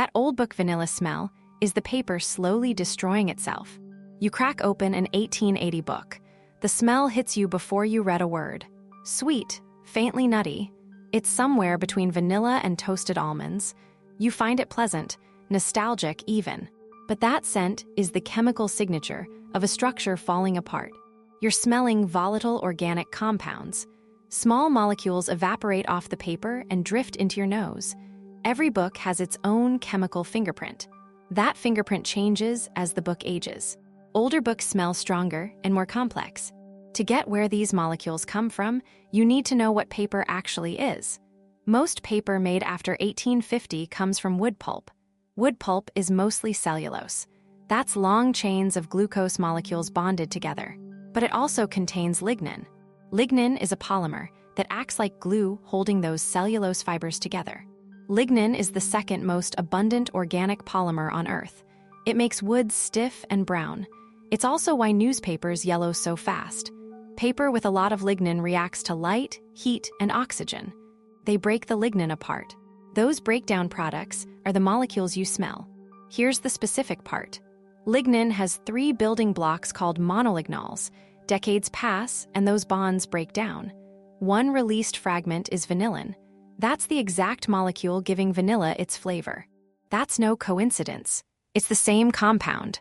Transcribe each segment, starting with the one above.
That old book vanilla smell is the paper slowly destroying itself. You crack open an 1880 book. The smell hits you before you read a word. Sweet, faintly nutty. It's somewhere between vanilla and toasted almonds. You find it pleasant, nostalgic even. But that scent is the chemical signature of a structure falling apart. You're smelling volatile organic compounds. Small molecules evaporate off the paper and drift into your nose. Every book has its own chemical fingerprint. That fingerprint changes as the book ages. Older books smell stronger and more complex. To get where these molecules come from, you need to know what paper actually is. Most paper made after 1850 comes from wood pulp. Wood pulp is mostly cellulose. That's long chains of glucose molecules bonded together. But it also contains lignin. Lignin is a polymer that acts like glue holding those cellulose fibers together. Lignin is the second most abundant organic polymer on Earth. It makes wood stiff and brown. It's also why newspapers yellow so fast. Paper with a lot of lignin reacts to light, heat, and oxygen. They break the lignin apart. Those breakdown products are the molecules you smell. Here's the specific part. Lignin has 3 building blocks called monolignals. Decades pass, and those bonds break down. One released fragment is vanillin. That's the exact molecule giving vanilla its flavor. That's no coincidence. It's the same compound.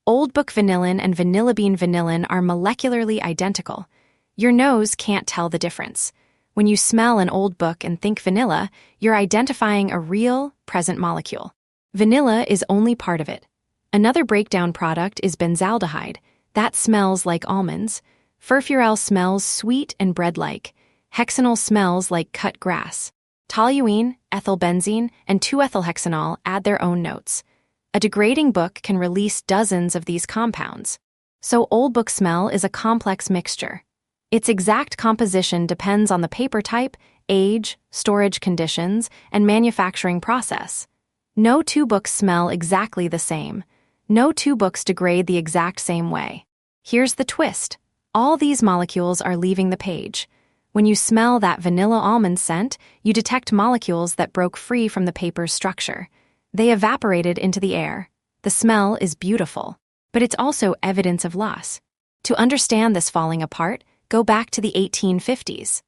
Old book vanillin and vanilla bean vanillin are molecularly identical. Your nose can't tell the difference. When you smell an old book and think vanilla, you're identifying a real, present molecule. Vanilla is only part of it. Another breakdown product is benzaldehyde. That smells like almonds. Furfural smells sweet and bread-like. Hexanol smells like cut grass. Toluene, ethylbenzene, and 2-ethylhexanol add their own notes. A degrading book can release dozens of these compounds. So old book smell is a complex mixture. Its exact composition depends on the paper type, age, storage conditions, and manufacturing process. No 2 books smell exactly the same. No 2 books degrade the exact same way. Here's the twist. All these molecules are leaving the page. When you smell that vanilla almond scent, you detect molecules that broke free from the paper's structure. They evaporated into the air. The smell is beautiful, but it's also evidence of loss. To understand this falling apart, go back to the 1850s.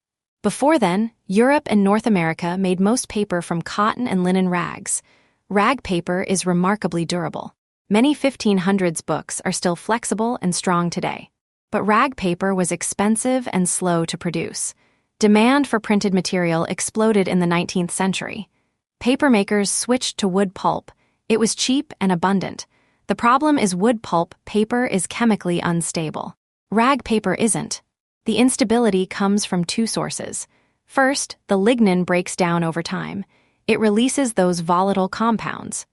Before then, Europe and North America made most paper from cotton and linen rags. Rag paper is remarkably durable. Many 1500s books are still flexible and strong today. But rag paper was expensive and slow to produce. Demand for printed material exploded in the 19th century. Papermakers switched to wood pulp. It was cheap and abundant. The problem is wood pulp paper is chemically unstable. Rag paper isn't. The instability comes from 2 sources. First, the lignin breaks down over time. It releases those volatile compounds.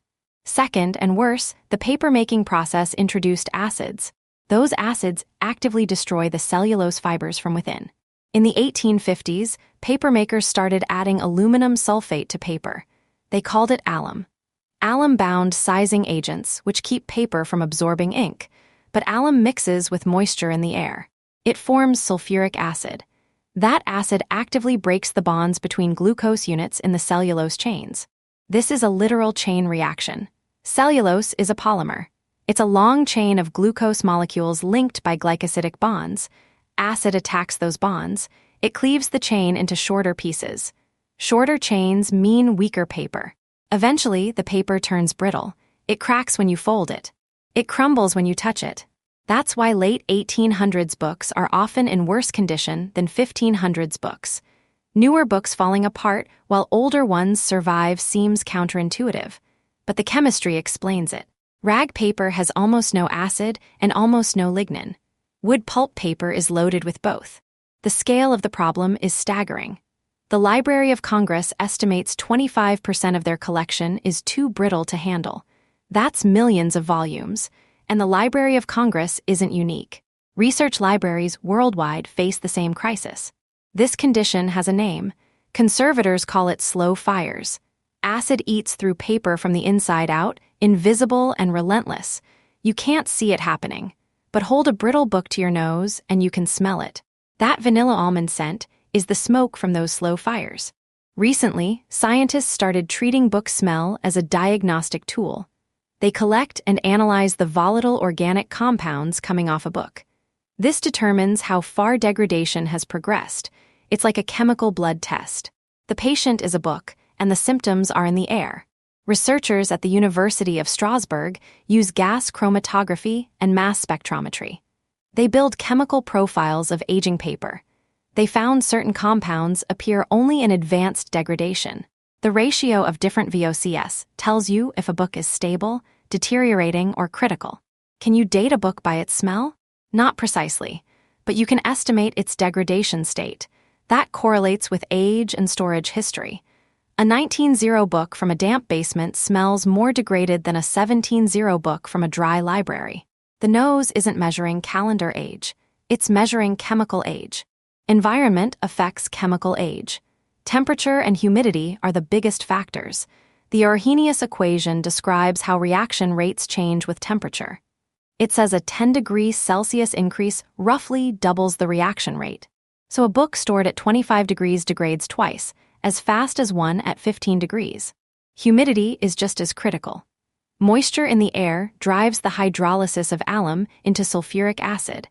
Second, and worse, the paper-making process introduced acids. Those acids actively destroy the cellulose fibers from within. In the 1850s, papermakers started adding aluminum sulfate to paper. They called it alum. Alum bound sizing agents, which keep paper from absorbing ink. But alum mixes with moisture in the air. It forms sulfuric acid. That acid actively breaks the bonds between glucose units in the cellulose chains. This is a literal chain reaction. Cellulose is a polymer. It's a long chain of glucose molecules linked by glycosidic bonds. Acid attacks those bonds. It cleaves the chain into shorter pieces. Shorter chains mean weaker paper. Eventually, the paper turns brittle. It cracks when you fold it. It crumbles when you touch it. That's why late 1800s books are often in worse condition than 1500s books. Newer books falling apart while older ones survive seems counterintuitive. But the chemistry explains it. Rag paper has almost no acid and almost no lignin. Wood pulp paper is loaded with both. The scale of the problem is staggering. The Library of Congress estimates 25% of their collection is too brittle to handle. That's millions of volumes. And the Library of Congress isn't unique. Research libraries worldwide face the same crisis. This condition has a name. Conservators call it slow fires. Acid eats through paper from the inside out, invisible and relentless. You can't see it happening. But hold a brittle book to your nose and you can smell it. That vanilla almond scent is the smoke from those slow fires. Recently, scientists started treating book smell as a diagnostic tool. They collect and analyze the volatile organic compounds coming off a book. This determines how far degradation has progressed. It's like a chemical blood test. The patient is a book, and the symptoms are in the air. Researchers at the University of Strasbourg use gas chromatography and mass spectrometry. They build chemical profiles of aging paper. They found certain compounds appear only in advanced degradation. The ratio of different VOCs tells you if a book is stable, deteriorating, or critical. Can you date a book by its smell? Not precisely, but you can estimate its degradation state. That correlates with age and storage history. A 19-0 book from a damp basement smells more degraded than a 17-0 book from a dry library. The nose isn't measuring calendar age. It's measuring chemical age. Environment affects chemical age. Temperature and humidity are the biggest factors. The Arrhenius equation describes how reaction rates change with temperature. It says a 10 degrees Celsius increase roughly doubles the reaction rate. So a book stored at 25 degrees degrades twice, as fast as one at 15 degrees. Humidity is just as critical. Moisture in the air drives the hydrolysis of alum into sulfuric acid.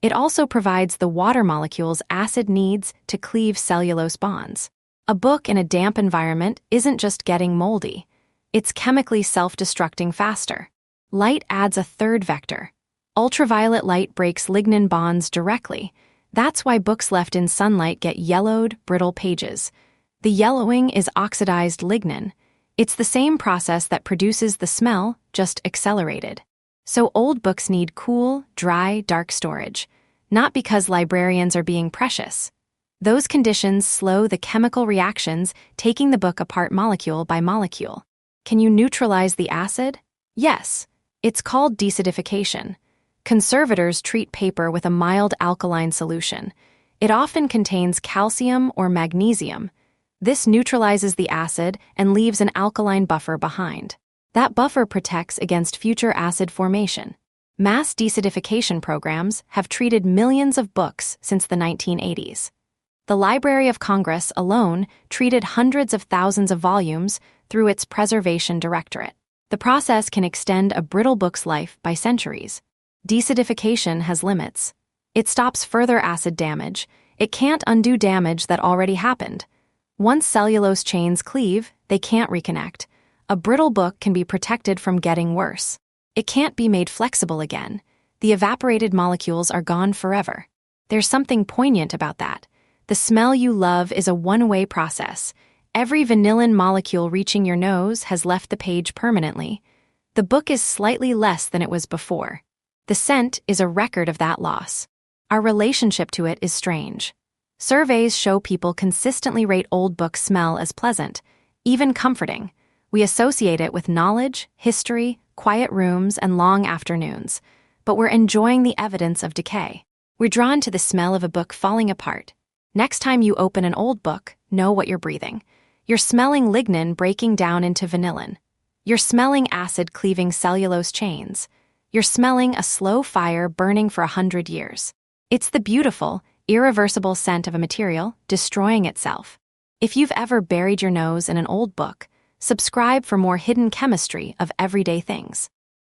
It also provides the water molecules acid needs to cleave cellulose bonds. A book in a damp environment isn't just getting moldy. It's chemically self-destructing faster. Light adds a third vector. Ultraviolet light breaks lignin bonds directly. That's why books left in sunlight get yellowed, brittle pages. The yellowing is oxidized lignin. It's the same process that produces the smell, just accelerated. So old books need cool, dry, dark storage. Not because librarians are being precious. Those conditions slow the chemical reactions, taking the book apart molecule by molecule. Can you neutralize the acid? Yes. It's called deacidification. Conservators treat paper with a mild alkaline solution. It often contains calcium or magnesium. This neutralizes the acid and leaves an alkaline buffer behind. That buffer protects against future acid formation. Mass deacidification programs have treated millions of books since the 1980s. The Library of Congress alone treated hundreds of thousands of volumes through its Preservation Directorate. The process can extend a brittle book's life by centuries. Deacidification has limits. It stops further acid damage. It can't undo damage that already happened. Once cellulose chains cleave, they can't reconnect. A brittle book can be protected from getting worse. It can't be made flexible again. The evaporated molecules are gone forever. There's something poignant about that. The smell you love is a one-way process. Every vanillin molecule reaching your nose has left the page permanently. The book is slightly less than it was before. The scent is a record of that loss. Our relationship to it is strange. Surveys show people consistently rate old books' smell as pleasant, even comforting. We associate it with knowledge, history, quiet rooms, and long afternoons. But we're enjoying the evidence of decay. We're drawn to the smell of a book falling apart. Next time you open an old book, know what you're breathing. You're smelling lignin breaking down into vanillin. You're smelling acid cleaving cellulose chains. You're smelling a slow fire burning for 100 years. It's the beautiful, irreversible scent of a material destroying itself. If you've ever buried your nose in an old book, subscribe for more hidden chemistry of everyday things.